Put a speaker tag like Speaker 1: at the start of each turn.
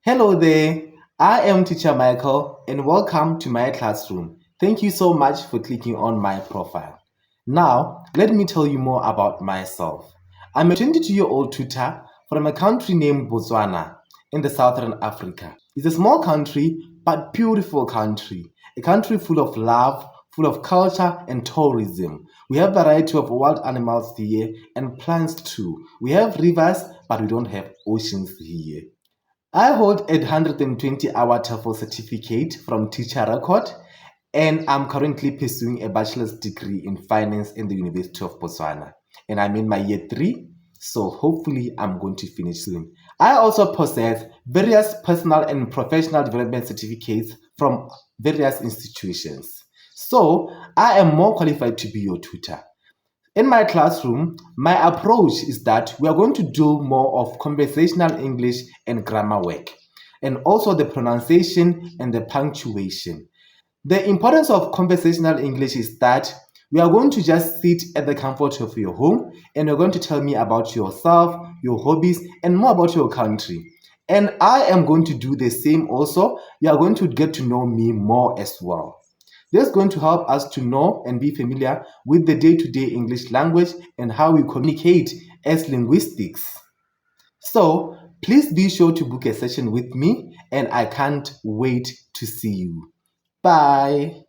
Speaker 1: Hello there, I am Teacher Michael and welcome to my classroom. Thank you so much for clicking on my profile. Now, let me tell you more about myself. I'm a 22-year-old tutor from a country named Botswana in the southern Africa. It's a small country but beautiful country, a country full of love, full of culture and tourism. We have a variety of wild animals here and plants too. We have rivers but we don't have oceans here. I hold a 120-hour TOEFL certificate from Teacher Record, and I'm currently pursuing a bachelor's degree in finance in the University of Botswana. And I'm in my year 3, so hopefully I'm going to finish soon. I also possess various personal and professional development certificates from various institutions. So I am more qualified to be your tutor. In my classroom, my approach is that we are going to do more of conversational English and grammar work, and also the pronunciation and the punctuation. The importance of conversational English is that we are going to just sit at the comfort of your home and you're going to tell me about yourself, your hobbies, and more about your country. And I am going to do the same also. You are going to get to know me more as well. This is going to help us to know and be familiar with the day-to-day English language and how we communicate as linguistics. So please be sure to book a session with me and I can't wait to see you. Bye.